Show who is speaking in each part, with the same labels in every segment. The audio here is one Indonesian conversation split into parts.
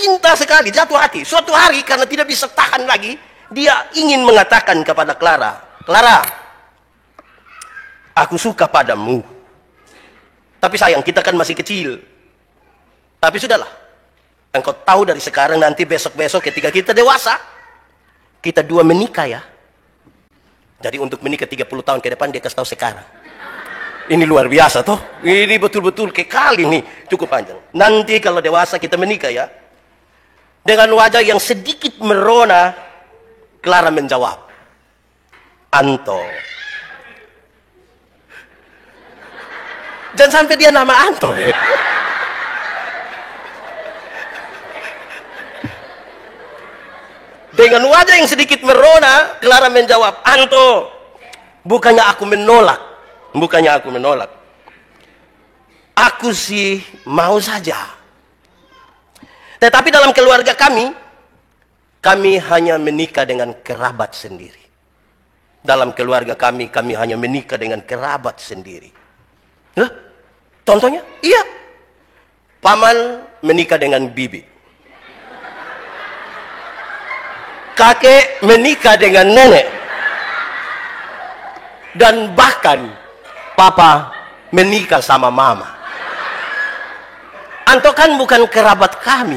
Speaker 1: cinta sekali, jatuh hati. Suatu hari karena tidak bisa tahan lagi, dia ingin mengatakan kepada Clara, Clara, aku suka padamu. Tapi sayang, kita kan masih kecil. Tapi sudahlah, engkau tahu dari sekarang, nanti besok-besok ketika kita dewasa, kita dua menikah ya. Jadi untuk menikah 30 tahun ke depan, dia kasih tahu sekarang. Ini luar biasa toh. Ini betul-betul kekali nih, cukup panjang. Nanti kalau dewasa kita menikah ya. Dengan wajah yang sedikit merona, Clara menjawab, Anto. Jangan sampai dia nama Anto. Dengan wajah yang sedikit merona, Clara menjawab, Anto, bukannya aku menolak. Bukannya aku menolak. Aku sih mau saja. Tetapi dalam keluarga kami hanya menikah dengan kerabat sendiri. Dalam keluarga kami hanya menikah dengan kerabat sendiri. Hah? Contohnya? Iya. Paman menikah dengan bibi. Kakek menikah dengan nenek. Dan bahkan papa menikah sama mama. Anto kan bukan kerabat kami.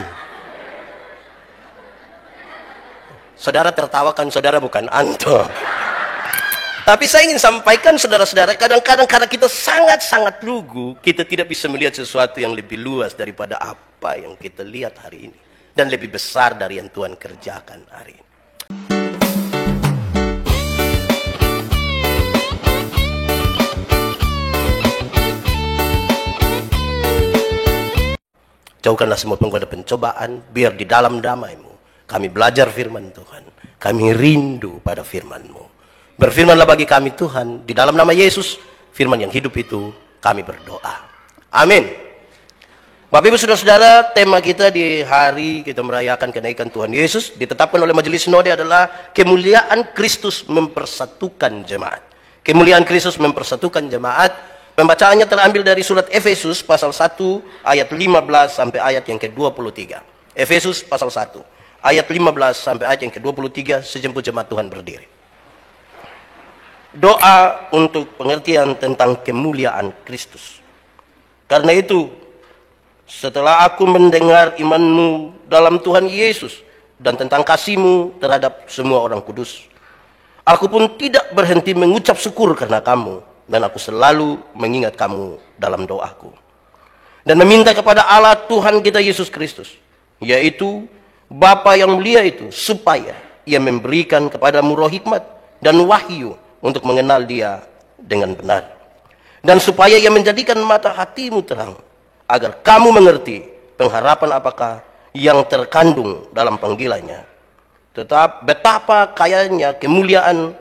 Speaker 1: Saudara tertawa kan, saudara bukan Anto. Tapi saya ingin sampaikan saudara-saudara, kadang-kadang karena kita sangat-sangat lugu, kita tidak bisa melihat sesuatu yang lebih luas daripada apa yang kita lihat hari ini. Dan lebih besar dari yang Tuhan kerjakan hari ini. Jauhkanlah semua penggoda pencobaan, biar di dalam damai-Mu kami belajar firman Tuhan. Kami rindu pada firman-Mu. Berfirmanlah bagi kami Tuhan, di dalam nama Yesus, firman yang hidup itu kami berdoa. Amin. Bapak Ibu Saudara-saudara, tema kita di hari kita merayakan kenaikan Tuhan Yesus, ditetapkan oleh Majelis Sinode adalah kemuliaan Kristus mempersatukan jemaat. Kemuliaan Kristus mempersatukan jemaat. Pembacaannya terambil dari surat Efesus pasal 1 ayat 15 sampai ayat yang ke-23. Efesus pasal 1 ayat 15 sampai ayat yang ke-23, sejemput jemaat Tuhan berdiri. Doa untuk pengertian tentang kemuliaan Kristus. Karena itu, setelah aku mendengar imanmu dalam Tuhan Yesus dan tentang kasih-Mu terhadap semua orang kudus, aku pun tidak berhenti mengucap syukur karena kamu. Dan aku selalu mengingat kamu dalam doaku. Dan meminta kepada Allah Tuhan kita Yesus Kristus, yaitu Bapa yang mulia itu, supaya Ia memberikan kepadamu roh hikmat dan wahyu untuk mengenal Dia dengan benar. Dan supaya Ia menjadikan mata hatimu terang, agar kamu mengerti pengharapan apakah yang terkandung dalam panggilannya. Tetap betapa kayanya kemuliaan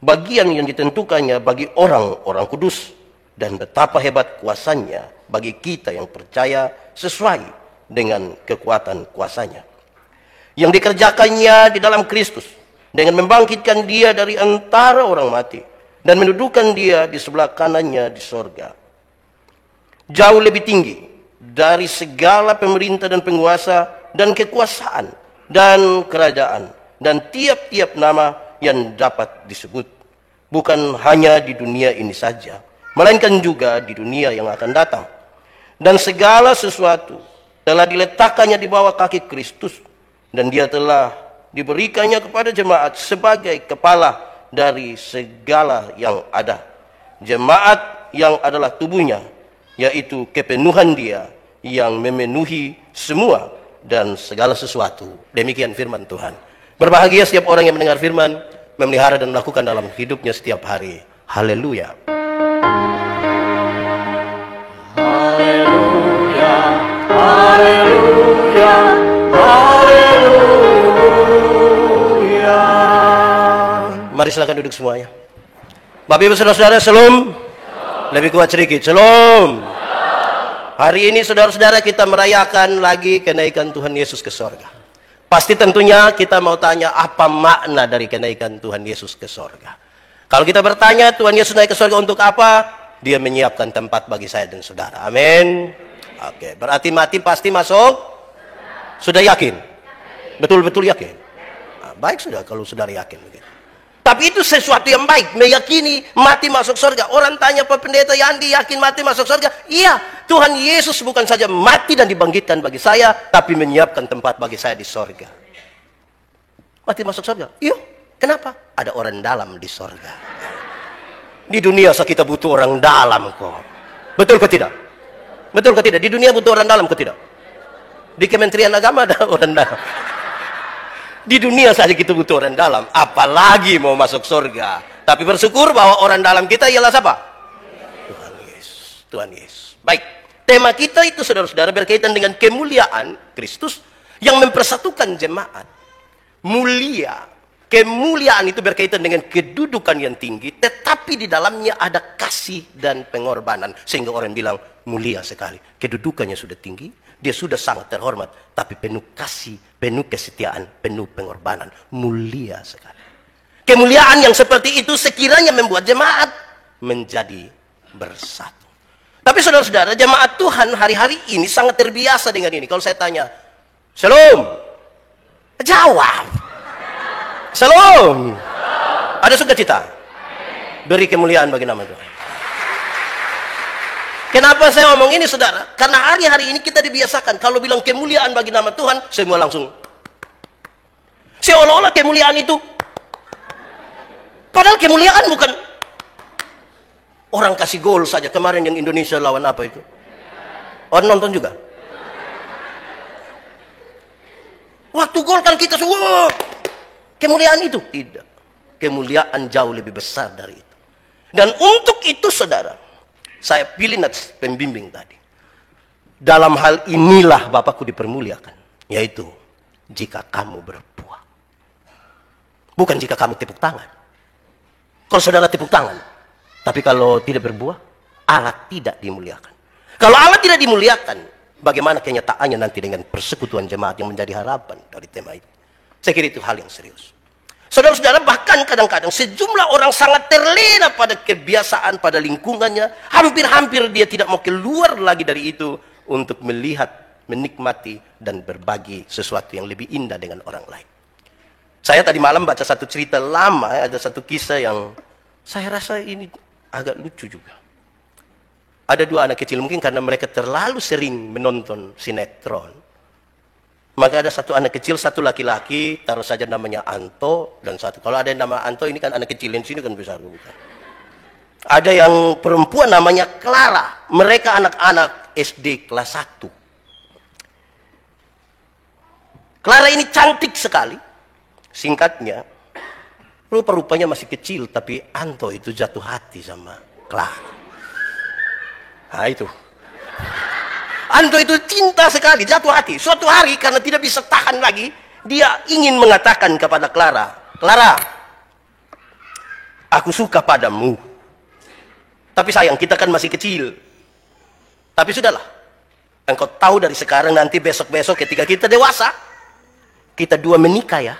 Speaker 1: bagian yang ditentukannya bagi orang-orang kudus, dan betapa hebat kuasanya bagi kita yang percaya sesuai dengan kekuatan kuasanya yang dikerjakannya di dalam Kristus, dengan membangkitkan Dia dari antara orang mati dan mendudukan Dia di sebelah kanannya di sorga, jauh lebih tinggi dari segala pemerintah dan penguasa dan kekuasaan dan kerajaan dan tiap-tiap nama yang dapat disebut, bukan hanya di dunia ini saja, melainkan juga di dunia yang akan datang. Dan segala sesuatu telah diletakkannya di bawah kaki Kristus, dan Dia telah diberikannya kepada jemaat sebagai kepala dari segala yang ada. Jemaat yang adalah tubuhnya, yaitu kepenuhan Dia yang memenuhi semua dan segala sesuatu. Demikian firman Tuhan. Berbahagia setiap orang yang mendengar firman, memelihara dan melakukan dalam hidupnya setiap hari. Haleluya.
Speaker 2: Haleluya. Haleluya. Haleluya.
Speaker 1: Mari silakan duduk semuanya. Bapak Ibu Saudara-saudara, shalom. Lebih kuat sedikit, shalom. Hari ini saudara-saudara kita merayakan lagi kenaikan Tuhan Yesus ke sorga. Pasti tentunya kita mau tanya apa makna dari kenaikan Tuhan Yesus ke sorga. Kalau kita bertanya Tuhan Yesus naik ke sorga untuk apa? Dia menyiapkan tempat bagi saya dan saudara. Amin. Oke, berarti mati pasti masuk Sudah yakin? Betul-betul yakin? Nah, baik sudah kalau saudara yakin begitu. Tapi itu sesuatu yang baik, meyakini mati masuk surga. Orang tanya Pak Pendeta Yandi, yakin mati masuk surga? Iya, Tuhan Yesus bukan saja mati dan dibangkitkan bagi saya, tapi menyiapkan tempat bagi saya di surga. Mati masuk surga? Iya. Kenapa? Ada orang dalam di surga. Di dunia kita butuh orang dalam kok. Betul ke tidak? Betul ke tidak? Di dunia butuh orang dalam ke tidak? Di Kementerian Agama ada orang dalam. Di dunia saja kita butuh orang dalam, apalagi mau masuk surga. Tapi bersyukur bahwa orang dalam kita ialah siapa? Tuhan Yesus. Tuhan Yesus. Baik, tema kita itu saudara-saudara berkaitan dengan kemuliaan Kristus yang mempersatukan jemaat. Mulia. Kemuliaan itu berkaitan dengan kedudukan yang tinggi, tetapi di dalamnya ada kasih dan pengorbanan. Sehingga orang bilang, mulia sekali. Kedudukannya sudah tinggi, dia sudah sangat terhormat, tapi penuh kasih, penuh kesetiaan, penuh pengorbanan. Mulia sekali. Kemuliaan yang seperti itu sekiranya membuat jemaat menjadi bersatu. Tapi saudara-saudara, jemaat Tuhan hari-hari ini sangat terbiasa dengan ini. Kalau saya tanya, Shalom, jawab. Shalom. Ada sukacita? Beri kemuliaan bagi nama Tuhan. Kenapa saya ngomong ini saudara? Karena hari-hari ini kita dibiasakan kalau bilang kemuliaan bagi nama Tuhan, semua langsung seolah-olah kemuliaan itu, padahal kemuliaan bukan orang kasih gol saja. Kemarin yang Indonesia lawan apa itu? Orang nonton juga? Waktu gol kan kita semua kemuliaan itu? Tidak. Kemuliaan jauh lebih besar dari itu. Dan untuk itu saudara, saya pilih pembimbing tadi. Dalam hal inilah Bapakku dipermuliakan. Yaitu, jika kamu berbuah. Bukan jika kamu tepuk tangan. Kalau saudara tepuk tangan. Tapi kalau tidak berbuah, Allah tidak dimuliakan. Kalau Allah tidak dimuliakan, bagaimana kenyataannya nanti dengan persekutuan jemaat yang menjadi harapan dari tema itu? Saya kira itu hal yang serius. Saudara-saudara, bahkan kadang-kadang sejumlah orang sangat terlena pada kebiasaan, pada lingkungannya. Hampir-hampir dia tidak mau keluar lagi dari itu untuk melihat, menikmati, dan berbagi sesuatu yang lebih indah dengan orang lain. Saya tadi malam baca satu cerita lama, ada satu kisah yang saya rasa ini agak lucu juga. Ada dua anak kecil, mungkin karena mereka terlalu sering menonton sinetron. Maka ada satu anak kecil, satu laki-laki, taruh saja namanya Anto, dan satu. Kalau ada yang nama Anto, ini kan anak kecil, yang sini kan besar. Bukan? Ada yang perempuan namanya Clara. Mereka anak-anak SD kelas 1. Clara ini cantik sekali. Singkatnya, rupa-rupanya masih kecil, tapi Anto itu jatuh hati sama Clara. Nah itu. Anto itu cinta sekali, jatuh hati. Suatu hari karena tidak bisa tahan lagi, dia ingin mengatakan kepada Clara, Clara, aku suka padamu. Tapi sayang, kita kan masih kecil. Tapi sudahlah, engkau tahu dari sekarang nanti besok-besok ketika kita dewasa, kita dua menikah ya.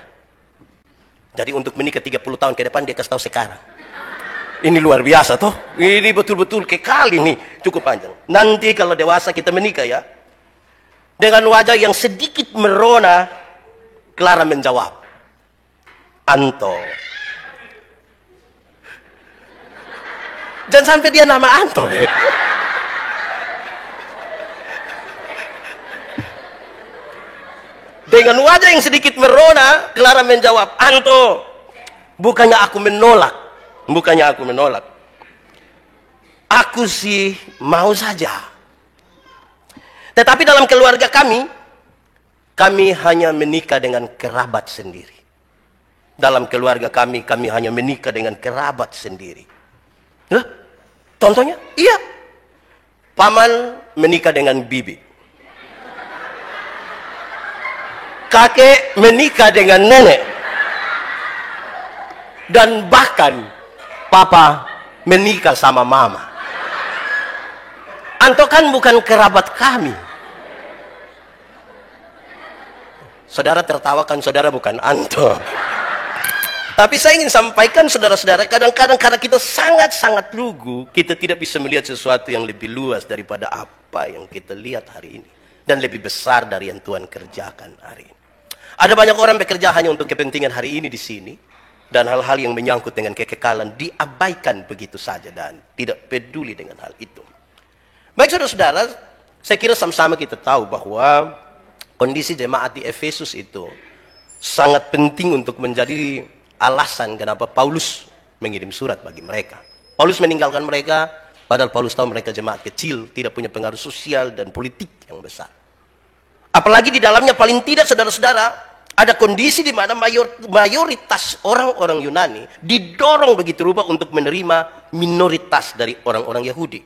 Speaker 1: Jadi untuk menikah 30 tahun ke depan dia kasih tahu sekarang. Ini luar biasa toh. Ini betul-betul kekal ini. Cukup panjang. Nanti kalau dewasa kita menikah ya. Dengan wajah yang sedikit merona, Clara menjawab, Anto. Jangan sampai dia nama Anto. Dengan wajah yang sedikit merona, Clara menjawab, Anto, bukannya aku menolak. Bukannya aku menolak. Aku sih mau saja. Tetapi dalam keluarga kami hanya menikah dengan kerabat sendiri. Dalam keluarga kami hanya menikah dengan kerabat sendiri. Hah? Contohnya? Iya. Paman menikah dengan bibi. Kakek menikah dengan nenek. Dan bahkan Papa menikah sama Mama. Anto kan bukan kerabat kami. Saudara tertawakan, saudara bukan Anto. Tapi saya ingin sampaikan saudara-saudara, kadang-kadang karena kita sangat-sangat lugu, kita tidak bisa melihat sesuatu yang lebih luas daripada apa yang kita lihat hari ini. dan lebih besar dari yang Tuhan kerjakan hari ini. Ada banyak orang bekerja hanya untuk kepentingan hari ini di sini, dan hal-hal yang menyangkut dengan kekekalan diabaikan begitu saja dan tidak peduli dengan hal itu. Baik saudara-saudara, saya kira sama-sama kita tahu bahwa kondisi jemaat di Efesus itu sangat penting untuk menjadi alasan kenapa Paulus mengirim surat bagi mereka. Paulus meninggalkan mereka, padahal Paulus tahu mereka jemaat kecil, tidak punya pengaruh sosial dan politik yang besar. Apalagi di dalamnya paling tidak saudara-saudara, ada kondisi di mana mayoritas orang-orang Yunani didorong begitu rupa untuk menerima minoritas dari orang-orang Yahudi.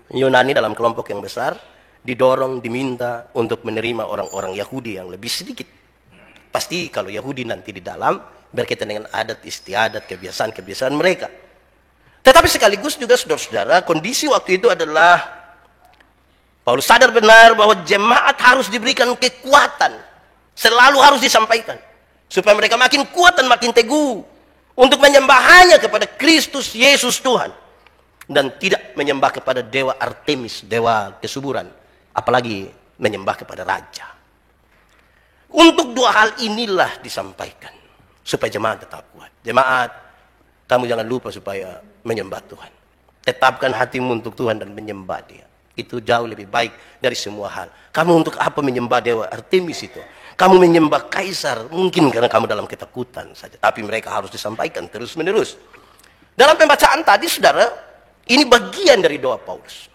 Speaker 1: Yunani dalam kelompok yang besar didorong, diminta untuk menerima orang-orang Yahudi yang lebih sedikit. Pasti kalau Yahudi nanti di dalam berkaitan dengan adat istiadat, kebiasaan-kebiasaan mereka. Tetapi sekaligus juga saudara-saudara, kondisi waktu itu adalah Paulus sadar benar bahwa jemaat harus diberikan kekuatan, selalu harus disampaikan, supaya mereka makin kuat dan makin teguh untuk menyembah hanya kepada Kristus Yesus Tuhan, dan tidak menyembah kepada dewa Artemis, dewa kesuburan, apalagi menyembah kepada raja. Untuk dua hal inilah disampaikan, supaya jemaat tetap kuat. Jemaat, kamu jangan lupa supaya menyembah Tuhan. Tetapkan hatimu untuk Tuhan dan menyembah Dia. Itu jauh lebih baik dari semua hal. Kamu untuk apa menyembah dewa Artemis itu? Kamu menyembah kaisar, mungkin karena kamu dalam ketakutan saja. Tapi mereka harus disampaikan terus-menerus. Dalam pembacaan tadi, saudara, ini bagian dari doa Paulus.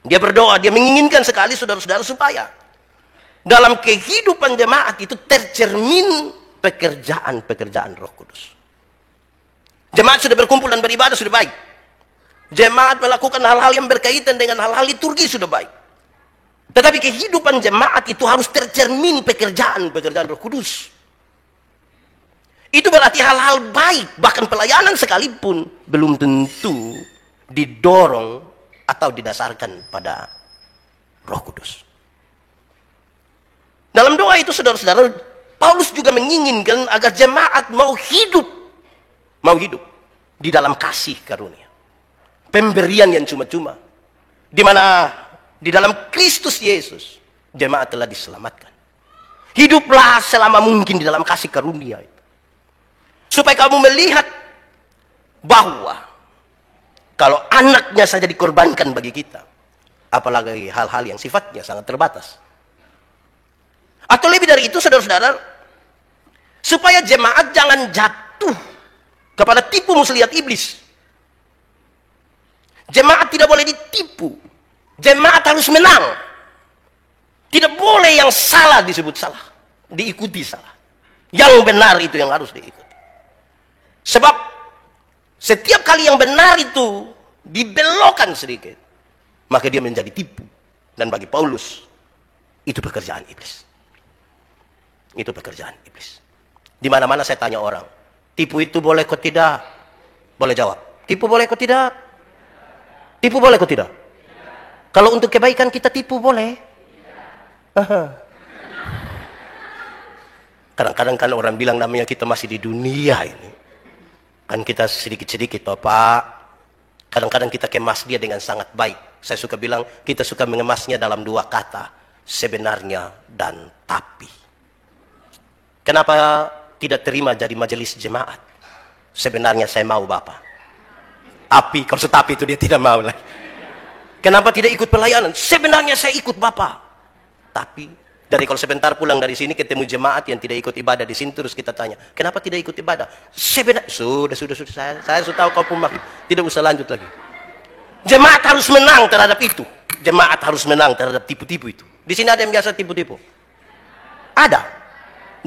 Speaker 1: Dia berdoa, dia menginginkan sekali saudara-saudara supaya dalam kehidupan jemaat itu tercermin pekerjaan-pekerjaan Roh Kudus. Jemaat sudah berkumpul dan beribadah sudah baik. Jemaat melakukan hal-hal yang berkaitan dengan hal-hal liturgi sudah baik. Tetapi kehidupan jemaat itu harus tercermin pekerjaan-pekerjaan Roh Kudus. Itu berarti hal-hal baik, bahkan pelayanan sekalipun belum tentu didorong atau didasarkan pada Roh Kudus. Dalam doa itu saudara-saudara, Paulus juga menginginkan agar jemaat mau hidup di dalam kasih karunia. Pemberian yang cuma-cuma, di mana di dalam Kristus Yesus jemaat telah diselamatkan. Hiduplah selama mungkin di dalam kasih karunia itu, supaya kamu melihat bahwa kalau anaknya saja dikorbankan bagi kita, apalagi hal-hal yang sifatnya sangat terbatas. Atau lebih dari itu saudara-saudara, supaya jemaat jangan jatuh kepada tipu muslihat iblis. Jemaat tidak boleh ditipu. Jemaat harus menang. Tidak boleh yang salah disebut salah, diikuti salah. Yang benar itu yang harus diikuti. Sebab setiap kali yang benar itu dibelokkan sedikit, maka dia menjadi tipu. Dan bagi Paulus, itu pekerjaan iblis. Itu pekerjaan iblis. Di mana-mana saya tanya orang, tipu itu boleh kok tidak? Boleh jawab. Tipu boleh kok tidak? Tipu boleh kok tidak? Kalau untuk kebaikan kita tipu boleh? Kadang-kadang kan orang bilang namanya kita masih di dunia ini. Kan kita sedikit-sedikit Bapak. Kadang-kadang kita kemas dia dengan sangat baik. Saya suka bilang kita suka mengemasnya dalam dua kata. Sebenarnya dan tapi. Kenapa tidak terima jadi majelis jemaat? Sebenarnya saya mau Bapak. Tapi kalau tetapi itu dia tidak mau lagi. Kenapa tidak ikut pelayanan? Sebenarnya saya ikut Bapak. Tapi dari kalau sebentar pulang dari sini ketemu jemaat yang tidak ikut ibadah di sini, terus kita tanya, kenapa tidak ikut ibadah? Sebenarnya sudah saya sudah tahu kau pun tidak usah lanjut lagi. Jemaat harus menang terhadap itu. Jemaat harus menang terhadap tipu-tipu itu. Di sini ada yang biasa tipu-tipu? Ada.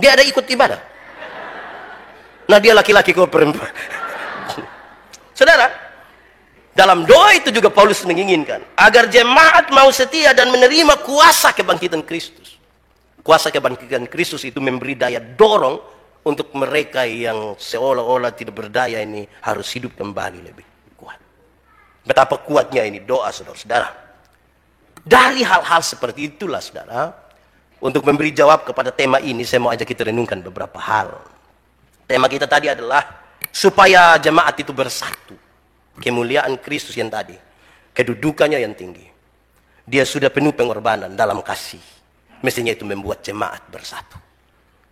Speaker 1: Dia ada ikut ibadah. Nah dia laki-laki kau perempuan. Saudara, dalam doa itu juga Paulus menginginkan agar jemaat mau setia dan menerima kuasa kebangkitan Kristus. Kuasa kebangkitan Kristus itu memberi daya dorong untuk mereka yang seolah-olah tidak berdaya ini harus hidup kembali lebih kuat. Betapa kuatnya ini doa saudara-saudara. Dari hal-hal seperti itulah saudara, untuk memberi jawab kepada tema ini saya mau ajak kita renungkan beberapa hal. Tema kita tadi adalah supaya jemaat itu bersatu. Kemuliaan Kristus yang tadi, kedudukannya yang tinggi, Dia sudah penuh pengorbanan dalam kasih. Mestinya itu membuat jemaat bersatu.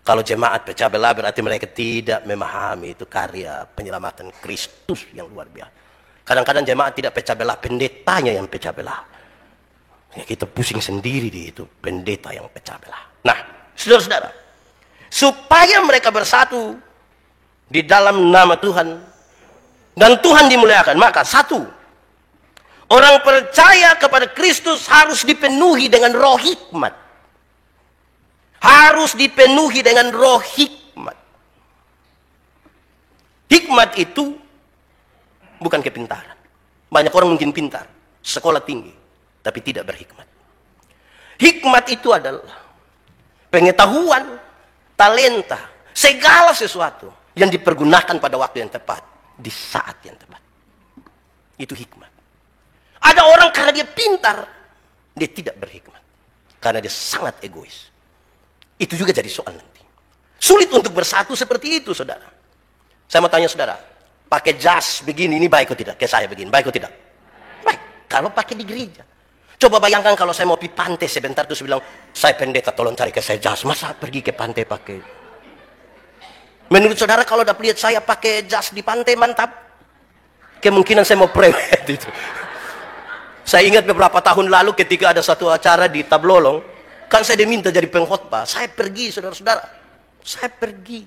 Speaker 1: Kalau jemaat pecah belah berarti mereka tidak memahami itu karya penyelamatan Kristus yang luar biasa. Kadang-kadang jemaat tidak pecah belah, pendetanya yang pecah belah. Ya, kita pusing sendiri di itu, pendeta yang pecah belah. Nah, saudara-saudara, supaya mereka bersatu di dalam nama Tuhan dan Tuhan dimuliakan, maka satu, orang percaya kepada Kristus harus dipenuhi dengan roh hikmat. Harus dipenuhi dengan roh hikmat. Hikmat itu bukan kepintaran. Banyak orang mungkin pintar, sekolah tinggi, tapi tidak berhikmat. Hikmat itu adalah pengetahuan, talenta, segala sesuatu yang dipergunakan pada waktu yang tepat, di saat yang tepat. Itu hikmat. Ada orang karena dia pintar, dia tidak berhikmat. Karena dia sangat egois. Itu juga jadi soal nanti. Sulit untuk bersatu seperti itu, saudara. Saya mau tanya saudara, pakai jas begini, ini baik atau tidak? Kayak saya begini, baik atau tidak? Baik, kalau pakai di gereja. Coba bayangkan kalau saya mau pergi pantai sebentar, terus bilang, saya pendeta, tolong cari ke saya jas. Masa pergi ke pantai pakai? Menurut saudara, kalau udah lihat saya pakai jas di pantai, mantap. Kemungkinan saya mau prewed itu. Saya ingat beberapa tahun lalu ketika ada satu acara di Tablolong, kan saya diminta jadi pengkhotbah. Saya pergi, saudara-saudara. Saya pergi.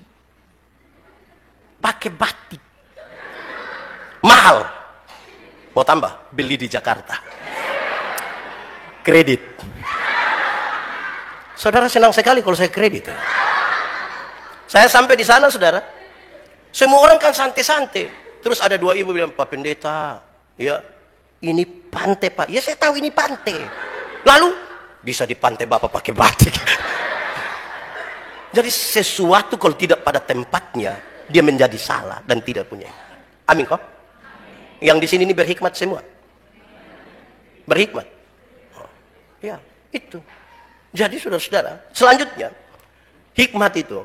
Speaker 1: Pakai batik. Mahal. Mau tambah? Beli di Jakarta. Kredit. Saudara senang sekali kalau saya kredit. Saya sampai di sana, saudara. Semua orang kan santai-santai. Terus ada dua ibu bilang, Pak Pendeta, ya ini pantai Pak. Ya saya tahu ini pantai. Lalu bisa di pantai Bapak pakai batik. Jadi sesuatu kalau tidak pada tempatnya, dia menjadi salah dan tidak punya. Amin kok? Yang di sini ini berhikmat semua. Berhikmat. Oh, ya, itu. Jadi saudara-saudara, selanjutnya, hikmat itu,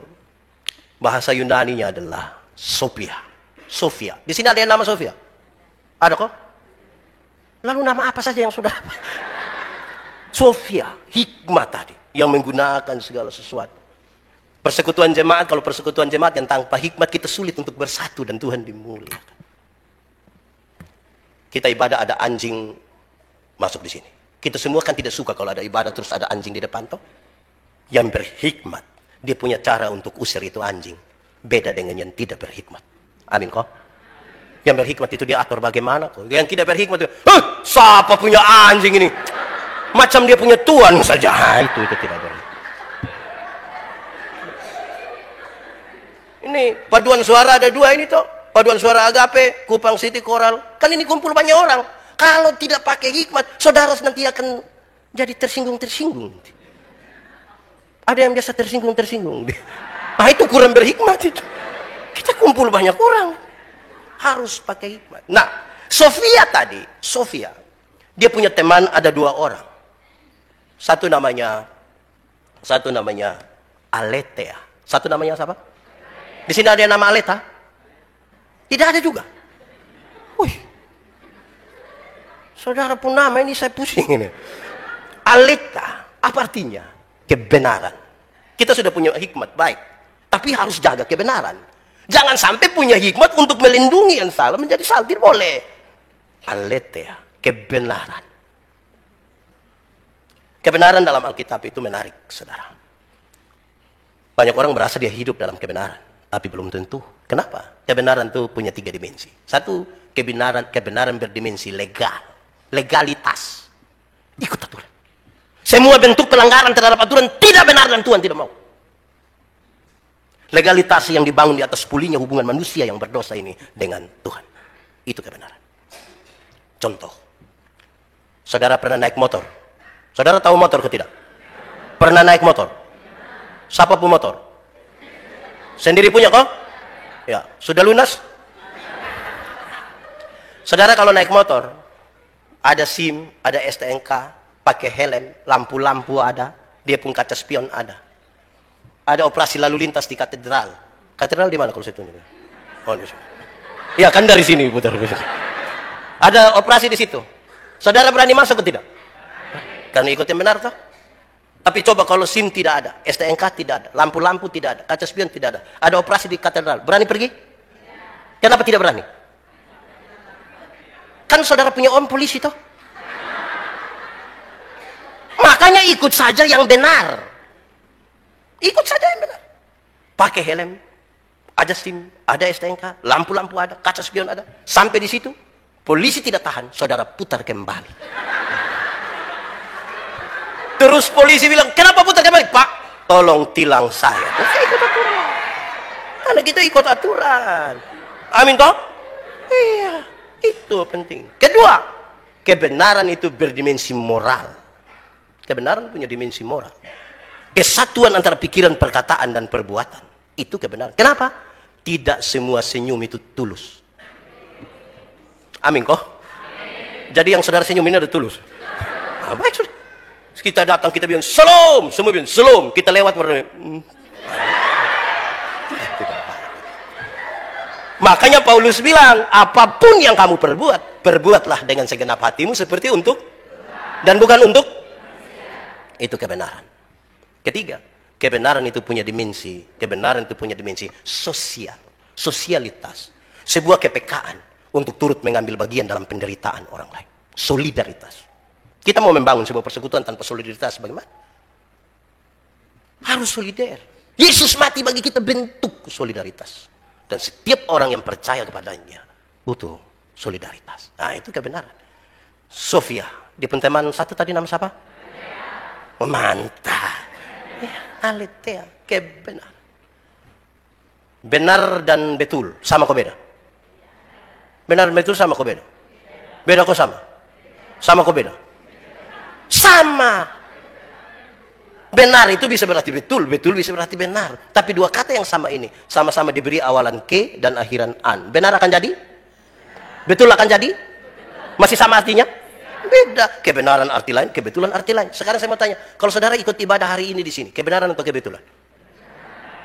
Speaker 1: bahasa Yunaninya adalah Sophia. Sophia. Di sini ada yang nama Sophia? Ada kok? Lalu nama apa saja yang sudah? Sophia, hikmat tadi, yang menggunakan segala sesuatu. Persekutuan jemaat, kalau persekutuan jemaat yang tanpa hikmat, kita sulit untuk bersatu dan Tuhan dimuliakan. Kita ibadah ada anjing masuk di sini. Kita semua kan tidak suka kalau ada ibadah terus ada anjing di depan toh. Yang berhikmat, dia punya cara untuk usir itu anjing. Beda dengan yang tidak berhikmat. Amin kok? Yang berhikmat itu dia atur bagaimana kok. Yang tidak berhikmat itu, siapa punya anjing ini? Macam dia punya tuan saja. Itu tidak boleh. Ini paduan suara ada dua ini toh. Paduan suara Agape, Kupang City Koral. Kan ini kumpul banyak orang. Kalau tidak pakai hikmat, saudara nanti akan jadi tersinggung-tersinggung. Ada yang biasa tersinggung-tersinggung. Ah itu kurang berhikmat itu. Kita kumpul banyak orang. Harus pakai hikmat. Nah, Sophia tadi, Sophia. Dia punya teman ada dua orang. Satu namanya Aletea. Satu namanya siapa? Di sini ada yang nama Aleta? Tidak ada juga. Wih. Saudara pun nama ini saya pusing ini. Aleta, apa artinya? Kebenaran. Kita sudah punya hikmat, baik. Tapi harus jaga kebenaran. Jangan sampai punya hikmat untuk melindungi yang salah menjadi salah. Tidak boleh. Aletea, kebenaran. Kebenaran dalam Alkitab itu menarik, saudara. Banyak orang merasa dia hidup dalam kebenaran, tapi belum tentu. Kenapa? Kebenaran itu punya 3 dimensi. Satu, kebenaran berdimensi legal. Legalitas. Ikut aturan. Semua bentuk pelanggaran terhadap aturan tidak benar dan Tuhan tidak mau. Legalitas yang dibangun di atas pulihnya hubungan manusia yang berdosa ini dengan Tuhan. Itu kebenaran. Contoh. Saudara pernah naik motor? Saudara tahu motor atau tidak? Pernah naik motor? Siapa pun motor? Sendiri punya kok? Ya, sudah lunas? Saudara kalau naik motor, ada SIM, ada STNK, pakai helm, lampu-lampu ada, dia pun kaca spion ada. Ada operasi lalu lintas di katedral. Katedral di mana kalau saya tunjuk? Oh, di sini. Ya kan dari sini putar. Ada operasi di situ. Saudara berani masuk atau tidak? Karena ikut yang benar toh. Tapi coba kalau SIM tidak ada, STNK tidak ada, lampu-lampu tidak ada, kaca spion tidak ada. Ada operasi di katedral, berani pergi? Kenapa tidak berani? Kan saudara punya om polisi toh. Makanya ikut saja yang benar. Ikut saja yang benar. Pakai helm, ada SIM, ada STNK, lampu-lampu ada, kaca spion ada. Sampai di situ, polisi tidak tahan, saudara putar kembali. Terus polisi bilang, kenapa putar kembali? Pak, tolong tilang saya. Saya ikut aturan. Karena kita ikut aturan. Amin toh? Iya, itu penting. Kedua, kebenaran itu berdimensi moral. Kebenaran punya dimensi moral. Kesatuan antara pikiran, perkataan, dan perbuatan. Itu kebenaran. Kenapa? Tidak semua senyum itu tulus. Amin kok? Jadi yang saudara senyum ini ada tulus. Nah, baik sudah. Kita datang, kita bilang shalom. Semua bilang shalom. Kita lewat. Makanya Paulus bilang, apapun yang kamu perbuat, perbuatlah dengan segenap hatimu seperti untuk. Dan bukan untuk. Itu kebenaran. Ketiga, kebenaran itu punya dimensi. Kebenaran itu punya dimensi sosial. Sosialitas. Sebuah kepekaan untuk turut mengambil bagian dalam penderitaan orang lain. Solidaritas. Kita mau membangun sebuah persekutuan tanpa solidaritas bagaimana? Harus solider. Yesus mati bagi kita, bentuk solidaritas. Dan setiap orang yang percaya kepadanya butuh solidaritas. Nah, itu kebenaran. Sofia, di penteman satu tadi nama siapa? Mantap. Ya, aletheia, kebenaran. Benar dan betul, sama kok beda? Benar dan betul sama kok beda? Beda kok sama? Sama kok beda? Sama. Benar itu bisa berarti betul, betul bisa berarti benar. Tapi dua kata yang sama ini, sama-sama diberi awalan ke dan akhiran an. Benar akan jadi? Betul akan jadi? Masih sama artinya? Beda. Kebenaran arti lain, kebetulan arti lain. Sekarang saya mau tanya, kalau saudara ikut ibadah hari ini di sini, kebenaran atau kebetulan?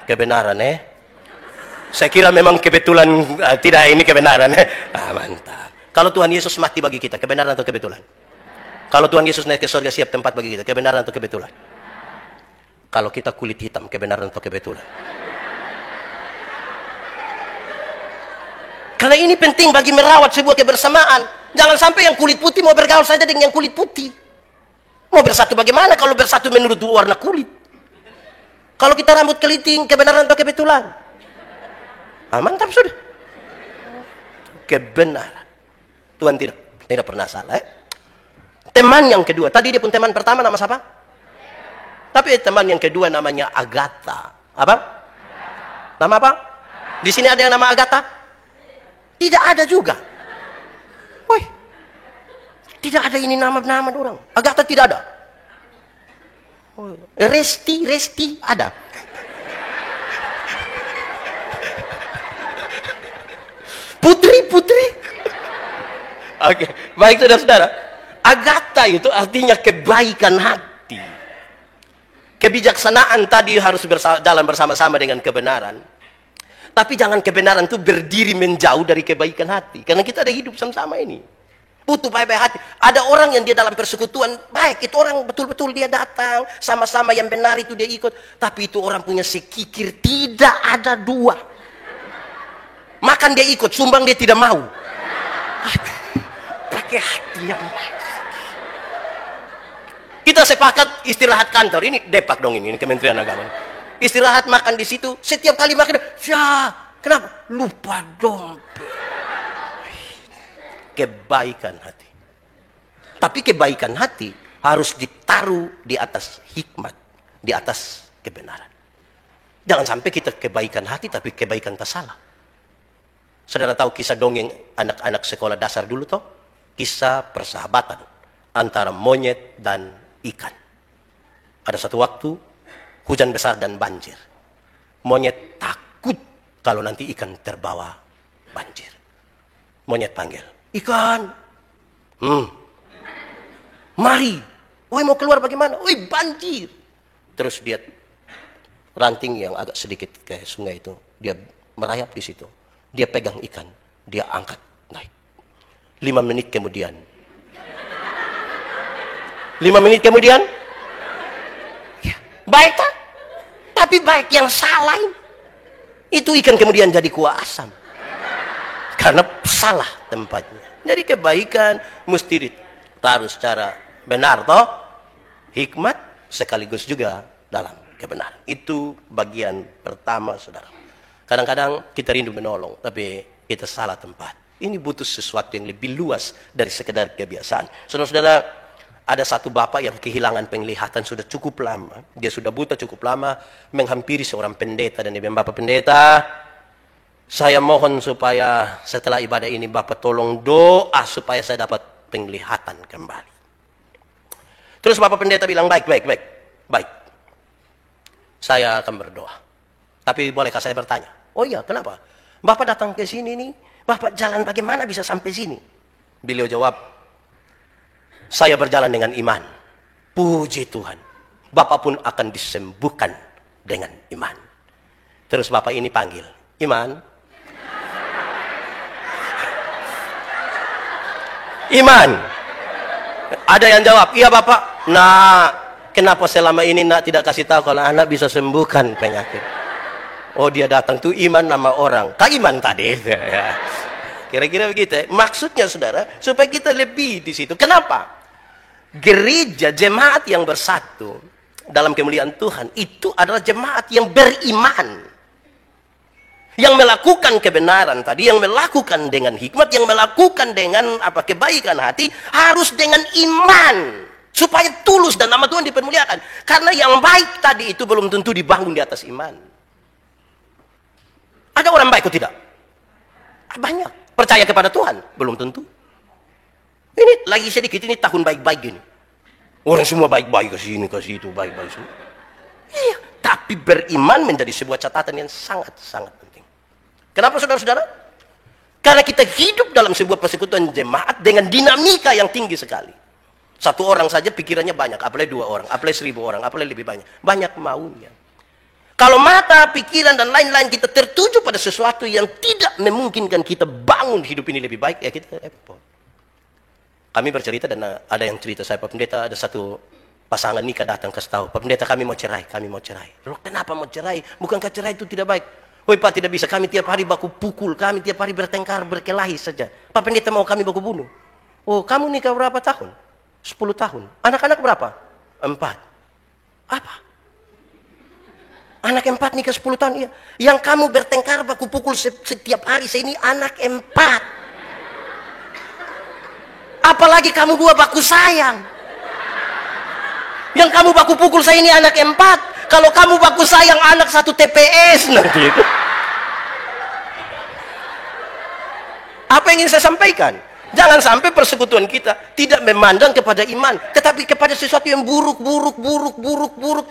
Speaker 1: Kebenaran Saya kira memang kebetulan, tidak ini kebenaran mantap. Kalau Tuhan Yesus mati bagi kita, kebenaran atau kebetulan? Kalau Tuhan Yesus naik ke surga siap tempat bagi kita, kebenaran atau kebetulan? Kalau kita kulit hitam, kebenaran atau kebetulan? Karena ini penting bagi merawat sebuah kebersamaan. Jangan sampai yang kulit putih mau bergaul saja dengan yang kulit putih. Mau bersatu bagaimana kalau bersatu menurut warna kulit? Kalau kita rambut keriting, kebenaran atau kebetulan? Mantap sudah. Kebenaran. Tuhan tidak pernah salah. Teman yang kedua, tadi dia pun teman pertama nama siapa? Tapi teman yang kedua namanya Agatha. Apa? Nama apa? Di sini ada yang nama Agatha? Tidak ada juga. Woi, tidak ada ini nama-nama orang. Agatha tidak ada. Resti ada. Putri. Oke, baik saudara-saudara. Agatha itu artinya kebaikan hati. Kebijaksanaan tadi harus jalan bersama-sama dengan kebenaran. Tapi jangan kebenaran itu berdiri menjauh dari kebaikan hati. Karena kita ada hidup sama-sama ini. Butuh baik-baik hati. Ada orang yang dia dalam persekutuan baik. Itu orang betul-betul dia datang. Sama-sama yang benar itu dia ikut. Tapi itu orang punya sekikir. Tidak ada dua. Makan dia ikut. Sumbang dia tidak mau. Pakai hati yang baik. Kita sepakat istirahat kantor. Ini Depak dong ini Kementerian Agama. Istirahat makan di situ. Setiap kali makan, kenapa? Lupa dompet. Kebaikan hati. Tapi kebaikan hati harus ditaruh di atas hikmat, di atas kebenaran. Jangan sampai kita kebaikan hati tapi kebaikan tak salah. Saudara tahu kisah dongeng anak-anak sekolah dasar dulu toh? Kisah persahabatan antara monyet dan ikan. Ada satu waktu hujan besar dan banjir. Monyet takut kalau nanti ikan terbawa banjir. Monyet panggil, ikan, mari. Woi mau keluar bagaimana? Woi banjir. Terus dia ranting yang agak sedikit ke sungai itu, dia merayap di situ. Dia pegang ikan, dia angkat naik. 5 menit kemudian, 5 menit kemudian, ya, baik tak? Tapi baik yang salah itu ikan kemudian jadi kuah asam. Karena salah tempatnya. Jadi kebaikan mesti ditaruh secara benar toh. Hikmat sekaligus juga dalam kebenaran. Itu bagian pertama, saudara. Kadang-kadang kita rindu menolong, tapi kita salah tempat. Ini butuh sesuatu yang lebih luas dari sekedar kebiasaan. Saudara-saudara, ada satu bapak yang kehilangan penglihatan sudah cukup lama. Dia sudah buta cukup lama, menghampiri seorang pendeta dan dia bilang, "Bapak pendeta, saya mohon supaya setelah ibadah ini Bapak tolong doa supaya saya dapat penglihatan kembali." Terus Bapak pendeta bilang, baik. Saya akan berdoa. Tapi bolehkah saya bertanya? Oh iya, kenapa? Bapak datang ke sini nih, Bapak jalan bagaimana bisa sampai sini? Beliau jawab, saya berjalan dengan iman. Puji Tuhan. Bapak pun akan disembuhkan dengan iman. Terus Bapak ini panggil, Iman. Iman. Ada yang jawab, iya Bapak. Nah, kenapa selama ini nak tidak kasih tahu kalau anak bisa sembuhkan penyakit? Oh, dia datang tuh Iman nama orang. Kak Iman tadi. Kira-kira begitu. Maksudnya saudara, supaya kita lebih di situ. Kenapa? Gereja, jemaat yang bersatu dalam kemuliaan Tuhan itu adalah jemaat yang beriman. Yang melakukan kebenaran tadi, yang melakukan dengan hikmat, yang melakukan dengan kebaikan hati, harus dengan iman. Supaya tulus dan nama Tuhan dipermuliakan. Karena yang baik tadi itu belum tentu dibangun di atas iman. Ada orang baik atau tidak? Banyak. Percaya kepada Tuhan? Belum tentu. Ini lagi sedikit, ini tahun baik-baik gini. Orang semua baik-baik ke sini, ke situ, baik-baik semua. Iya, tapi beriman menjadi sebuah catatan yang sangat-sangat penting. Kenapa saudara-saudara? Karena kita hidup dalam sebuah persekutuan jemaat dengan dinamika yang tinggi sekali. Satu orang saja pikirannya banyak, apalagi 2 orang, apalagi 1000 orang, apalagi lebih banyak. Banyak maunya. Kalau mata, pikiran, dan lain-lain kita tertuju pada sesuatu yang tidak memungkinkan kita bangun hidup ini lebih baik, ya kita repot. Kami bercerita dan ada yang cerita saya, Pak Pendeta, ada satu pasangan nikah datang kasih tahu, Pak Pendeta kami mau cerai. Loh, kenapa mau cerai? Bukankah cerai itu tidak baik? Woi Pak, tidak bisa, kami tiap hari baku pukul, kami tiap hari bertengkar, berkelahi saja. Pak Pendeta mau kami baku bunuh. Oh, kamu nikah berapa tahun? 10 tahun. Anak-anak berapa? 4. Apa? Anak 4 nikah 10 tahun, iya. Yang kamu bertengkar baku pukul setiap hari, saya ini anak 4. Apalagi kamu 2 baku sayang. Yang kamu baku pukul saya ini anak 4. Kalau kamu baku sayang anak 1 TPS nanti itu. Apa yang ingin saya sampaikan? Jangan sampai persekutuan kita tidak memandang kepada iman, tetapi kepada sesuatu yang buruk.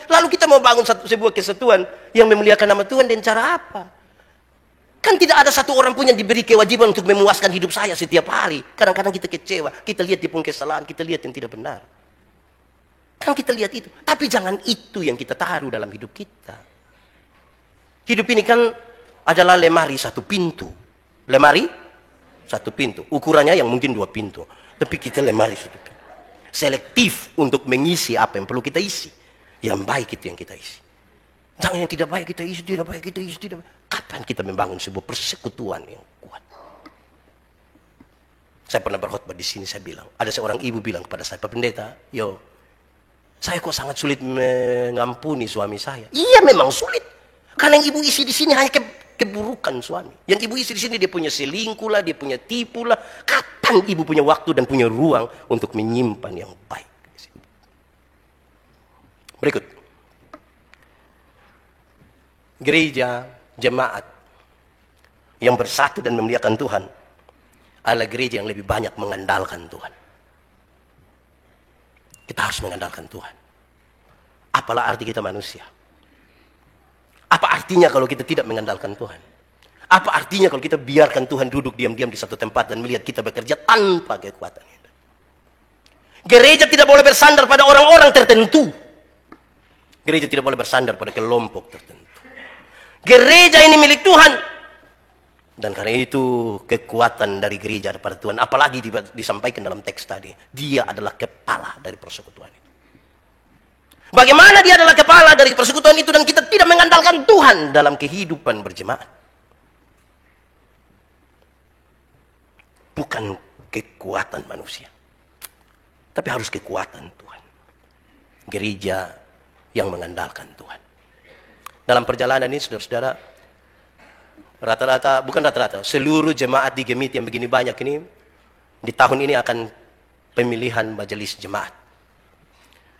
Speaker 1: Lalu kita mau bangun sebuah kesatuan yang memuliakan nama Tuhan dengan cara apa? Kan tidak ada satu orang pun yang diberi kewajiban untuk memuaskan hidup saya setiap hari. Kadang-kadang kita kecewa, kita lihat dia pun kesalahan, kita lihat yang tidak benar. Kan kita lihat itu. Tapi jangan itu yang kita taruh dalam hidup kita. Hidup ini kan adalah lemari 1 pintu. Lemari 1 pintu. Ukurannya yang mungkin 2 pintu. Tapi kita lemari 1 pintu. Selektif untuk mengisi apa yang perlu kita isi. Yang baik itu yang kita isi. Jangan yang tidak baik kita isi, tidak baik kita isi, tidak baik. Kapan kita membangun sebuah persekutuan yang kuat? Saya pernah berkhotbah di sini, saya bilang, ada seorang ibu bilang kepada saya, Pak Pendeta, saya kok sangat sulit mengampuni suami saya. Iya, memang sulit. Karena yang ibu isi di sini hanya keburukan suami. Yang ibu isi di sini dia punya selingkuh lah, dia punya tipu lah. Kapan ibu punya waktu dan punya ruang untuk menyimpan yang baik? Berikut. Gereja, jemaat yang bersatu dan memuliakan Tuhan adalah gereja yang lebih banyak mengandalkan Tuhan. Kita harus mengandalkan Tuhan. Apalah arti kita manusia? Apa artinya kalau kita tidak mengandalkan Tuhan? Apa artinya kalau kita biarkan Tuhan duduk diam-diam di satu tempat dan melihat kita bekerja tanpa kekuatan? Gereja tidak boleh bersandar pada orang-orang tertentu. Gereja tidak boleh bersandar pada kelompok tertentu. Gereja ini milik Tuhan. Dan karena itu kekuatan dari gereja pada Tuhan. Apalagi disampaikan dalam teks tadi. Dia adalah kepala dari persekutuan itu. Bagaimana dia adalah kepala dari persekutuan itu dan kita tidak mengandalkan Tuhan dalam kehidupan berjemaat. Bukan kekuatan manusia, tapi harus kekuatan Tuhan. Gereja yang mengandalkan Tuhan. Dalam perjalanan ini, saudara-saudara, seluruh jemaat di Gemit yang begini banyak ini, di tahun ini akan pemilihan majelis jemaat.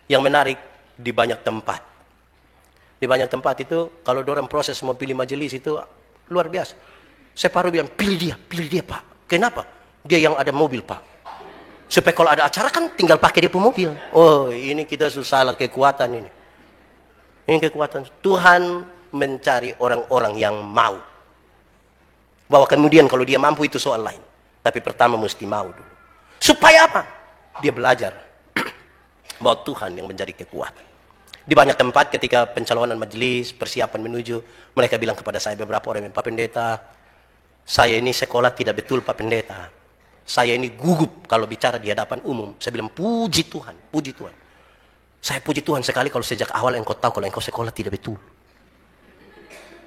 Speaker 1: Yang menarik, di banyak tempat. Di banyak tempat itu, kalau dorang proses mau pilih majelis itu luar biasa. Separuh bilang, pilih dia Pak. Kenapa? Dia yang ada mobil Pak. Supaya kalau ada acara kan tinggal pakai dia pun mobil. Oh, ini kita susah lah kekuatan ini. Ini kekuatan. Tuhan mencari orang-orang yang mau. Bahwa kemudian kalau dia mampu itu soal lain. Tapi pertama mesti mau dulu. Supaya apa? Dia belajar bahwa Tuhan yang menjadi kekuatan. Di banyak tempat ketika pencalonan majelis, persiapan menuju, mereka bilang kepada saya beberapa orang, Pak Pendeta, saya ini sekolah tidak betul Pak Pendeta. Saya ini gugup kalau bicara di hadapan umum. Saya bilang, puji Tuhan, puji Tuhan. Saya puji Tuhan sekali kalau sejak awal engkau tahu kalau engkau sekolah tidak betul.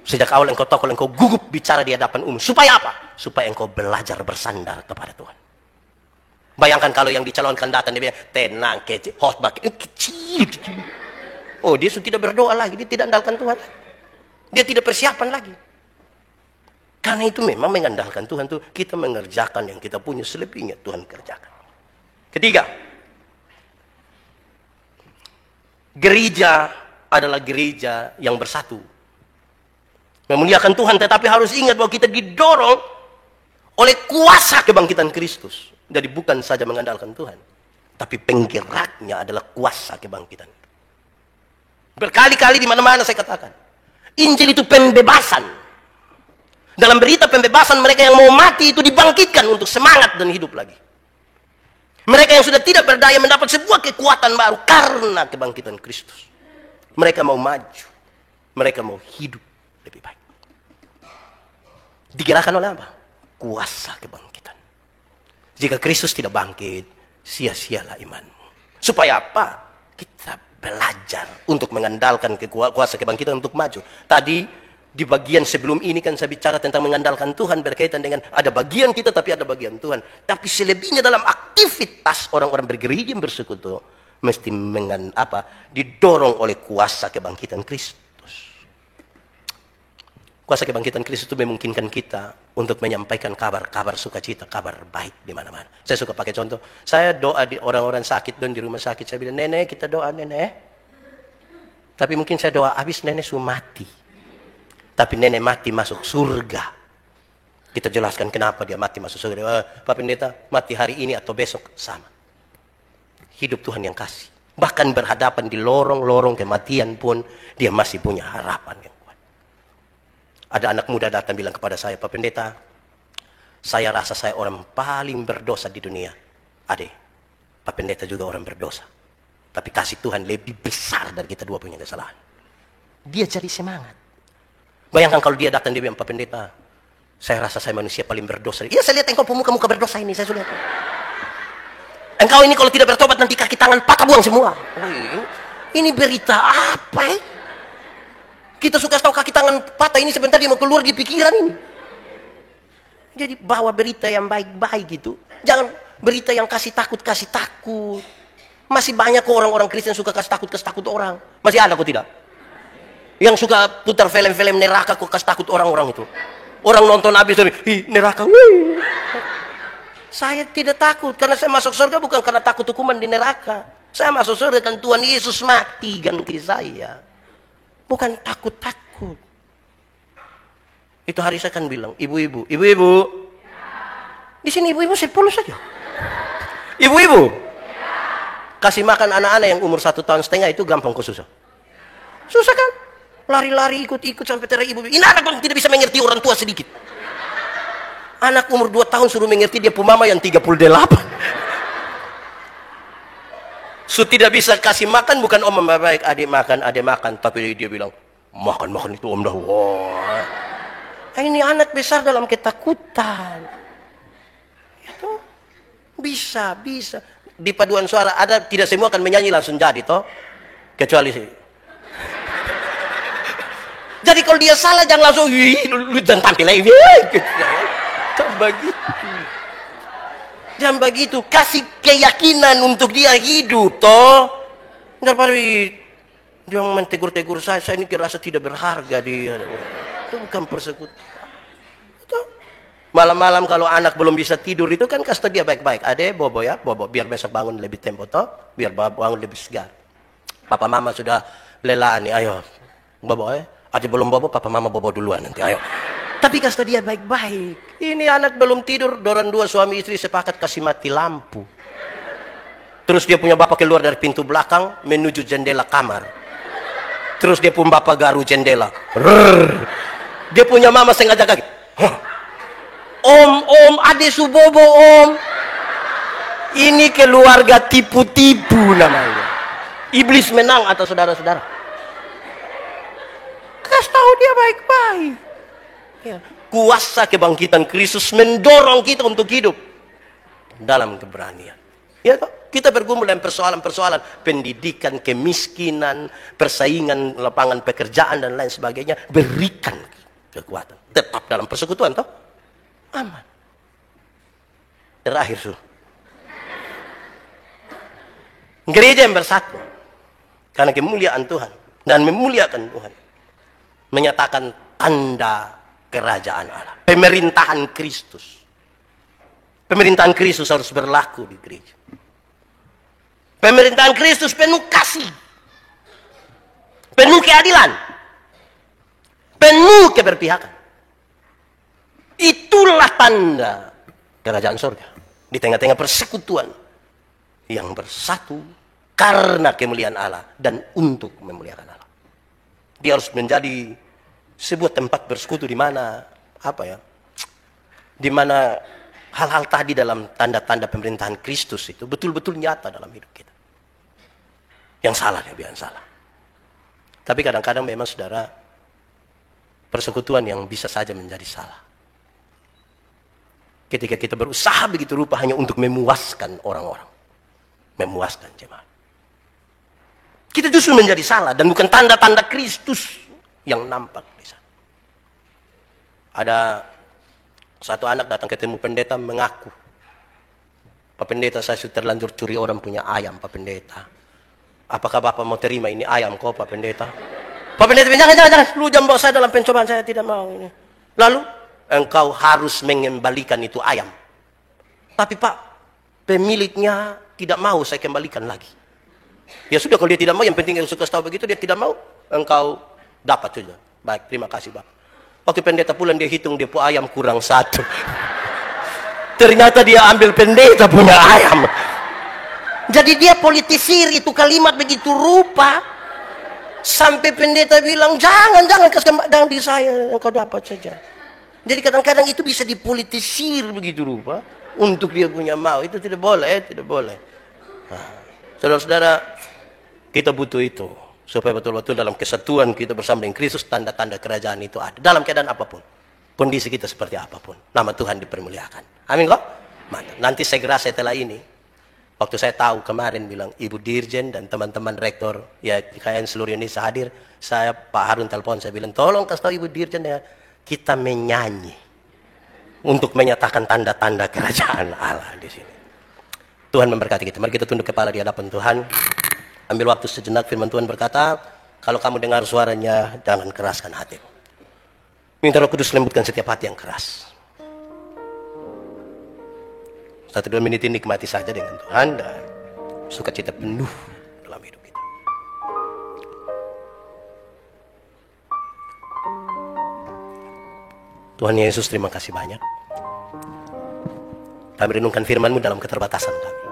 Speaker 1: Sejak awal engkau tahu kalau engkau gugup bicara di hadapan umum. Supaya apa? Supaya engkau belajar bersandar kepada Tuhan. Bayangkan kalau yang dicalonkan datang, dia bilang, tenang, kecil, khotbah, kecil. Oh, dia sudah tidak berdoa lagi, dia tidak andalkan Tuhan. Dia tidak persiapan lagi. Karena itu memang mengandalkan Tuhan itu kita mengerjakan yang kita punya, selebihnya Tuhan kerjakan. Ketiga, gereja adalah gereja yang bersatu. Memuliakan Tuhan, tetapi harus ingat bahwa kita didorong oleh kuasa kebangkitan Kristus. Jadi bukan saja mengandalkan Tuhan, tapi penggeraknya adalah kuasa kebangkitan. Berkali-kali di mana-mana saya katakan, Injil itu pembebasan. Dalam berita pembebasan, mereka yang mau mati itu dibangkitkan untuk semangat dan hidup lagi. Mereka yang sudah tidak berdaya mendapat sebuah kekuatan baru karena kebangkitan Kristus. Mereka mau maju, mereka mau hidup lebih baik. Digerakkan oleh apa? Kuasa kebangkitan. Jika Kristus tidak bangkit, sia-sialah imanmu. Supaya apa? Kita belajar untuk mengandalkan kuasa kebangkitan untuk maju. Tadi di bagian sebelum ini kan saya bicara tentang mengandalkan Tuhan berkaitan dengan ada bagian kita tapi ada bagian Tuhan. Tapi selebihnya dalam aktivitas orang-orang bergereja yang bersekutu mesti didorong oleh kuasa kebangkitan Kristus. Kuasa kebangkitan Kristus itu memungkinkan kita untuk menyampaikan kabar sukacita, kabar baik di mana-mana. Saya suka pakai contoh. Saya doa di orang-orang sakit dan di rumah sakit. Saya bilang, nenek kita doa nenek. Tapi mungkin saya doa habis nenek sudah mati. Tapi nenek mati masuk surga. Kita jelaskan kenapa dia mati masuk surga. Pak Pendeta mati hari ini atau besok sama. Hidup Tuhan yang kasih. Bahkan berhadapan di lorong-lorong kematian pun dia masih punya harapan. Ada anak muda datang bilang kepada saya, Pak Pendeta, saya rasa saya orang paling berdosa di dunia. Adik, Pak Pendeta juga orang berdosa. Tapi kasih Tuhan lebih besar dari kita dua punya kesalahan. Dia jadi semangat. Bayangkan kalau dia datang, dia bilang, Pak Pendeta, saya rasa saya manusia paling berdosa. Ya saya lihat engkau pemuka-muka berdosa ini, saya sudah lihat. Engkau ini kalau tidak bertobat nanti kaki tangan patah buang semua. Ini berita apa ya? Kita suka tahu kaki tangan patah ini sebentar dia mau keluar di pikiran ini. Jadi bawa berita yang baik-baik gitu. Jangan berita yang kasih takut. Masih banyak kok orang-orang Kristen suka kasih takut orang. Masih ada kok tidak? Yang suka putar film-film neraka kok kasih takut orang-orang itu. Orang nonton habis dari, neraka. Wih. Saya tidak takut karena saya masuk surga bukan karena takut hukuman di neraka. Saya masuk surga kan Tuhan Yesus mati ganti saya. Bukan takut. Itu hari saya kan bilang, ibu-ibu. Di sini ibu-ibu 10 saja. Ibu-ibu. Kasih makan anak-anak yang umur 1,5 tahun itu gampang kok susah. Susah kan? Lari-lari ikut-ikut sampai teriak ibu. Ini anak pun tidak bisa mengerti orang tua sedikit. Anak umur 2 tahun suruh mengerti dia pemama yang 38. Tidak bisa kasih makan bukan om baik, adik makan, tapi dia bilang makan itu om dah. Wah. Ini anak besar dalam ketakutan. Itu bisa. Di paduan suara ada tidak semua akan menyanyi langsung jadi toh. Kecuali sih. Jadi kalau dia salah jangan langsung, lu jangan tampil lagi. Jangan begitu. Jangan begitu. Kasih keyakinan untuk dia hidup, toh. Daripada dia mentegur-tegur saya ini rasa tidak berharga dia. Itu bukan persekutuan. Malam-malam kalau anak belum bisa tidur itu kan kasih dia baik-baik. Ade, bobo ya, bobo. Biar besok bangun lebih tempo toh. Biar bangun lebih segar. Papa mama sudah lelah nih, ayo. Bobo ya. Ade belum bobo, papa mama bobo duluan nanti, ayo. Tapi kasih dia baik-baik. Ini anak belum tidur, dorang dua suami istri sepakat kasih mati lampu. Terus dia punya bapak keluar dari pintu belakang menuju jendela kamar. Terus dia pun bapak garu jendela. Rrrr. Dia punya mama sengaja kaget. Om, ade subobo om. Ini keluarga tipu-tipu namanya. Iblis menang atas saudara-saudara. Kasih tahu dia baik-baik. Ya. Kuasa kebangkitan Kristus mendorong kita untuk hidup dalam keberanian. Ya, kita bergumul dengan persoalan-persoalan pendidikan, kemiskinan, persaingan lapangan pekerjaan dan lain sebagainya. Berikan kekuatan. Tetap dalam persekutuan, toh? Aman. Terakhir, suruh. Gereja yang bersatu. Karena kemuliaan Tuhan. Dan memuliakan Tuhan. Menyatakan tanda kerajaan Allah. Pemerintahan Kristus. Pemerintahan Kristus harus berlaku di gereja. Pemerintahan Kristus penuh kasih. Penuh keadilan. Penuh keberpihakan. Itulah tanda kerajaan surga. Di tengah-tengah persekutuan yang bersatu karena kemuliaan Allah dan untuk memuliakan Allah. Dia harus menjadi sebuah tempat bersekutu di mana di mana hal-hal tadi dalam tanda-tanda pemerintahan Kristus itu betul-betul nyata dalam hidup kita. Yang salah ya biar salah. Tapi kadang-kadang memang saudara, persekutuan yang bisa saja menjadi salah. Ketika kita berusaha begitu rupa hanya untuk memuaskan orang-orang. Memuaskan jemaat. Kita justru menjadi salah dan bukan tanda-tanda Kristus yang nampak di sana. Ada satu anak datang ketemu pendeta mengaku, Pak Pendeta, saya sudah terlanjur curi orang punya ayam, Pak Pendeta. Apakah Bapak mau terima ini ayam kok, Pak Pendeta? Pak Pendeta, jangan. Lu jangan bawa saya dalam pencobaan, saya tidak mau ini. Lalu, engkau harus mengembalikan itu ayam. Tapi Pak, pemiliknya tidak mau saya kembalikan lagi. Ya sudah, kalau dia tidak mau, yang penting yang suka tahu begitu, dia tidak mau, engkau dapat saja. Baik, terima kasih Pak. Waktu pendeta pulang, dia hitung dia punya ayam kurang satu. Ternyata dia ambil pendeta punya ayam. Jadi dia politisir itu kalimat begitu rupa. Sampai pendeta bilang, jangan kasih di saya, engkau dapat saja. Jadi kadang-kadang itu bisa dipolitisir begitu rupa. Untuk dia punya mau, itu tidak boleh, tidak boleh. Nah, saudara-saudara, kita butuh itu. Supaya betul-betul dalam kesatuan kita bersama dengan Kristus, tanda-tanda kerajaan itu ada. Dalam keadaan apapun. Kondisi kita seperti apapun. Nama Tuhan dipermuliakan. Amin kok? Mantap. Nanti segera setelah ini, waktu saya tahu kemarin bilang Ibu Dirjen dan teman-teman rektor, ya kalian seluruh Indonesia hadir, saya Pak Harun telepon, saya bilang, tolong kasih tahu Ibu Dirjen ya, kita menyanyi untuk menyatakan tanda-tanda kerajaan Allah di sini. Tuhan memberkati kita. Mari kita tunduk kepala di hadapan Tuhan. Ambil waktu sejenak, firman Tuhan berkata, kalau kamu dengar suaranya, jangan keraskan hatimu. Minta Roh Kudus lembutkan setiap hati yang keras. 1-2 menit ini nikmati saja dengan Tuhan dan sukacita penuh dalam hidup kita. Tuhan Yesus, terima kasih banyak. Kami renungkan firman-Mu dalam keterbatasan kami.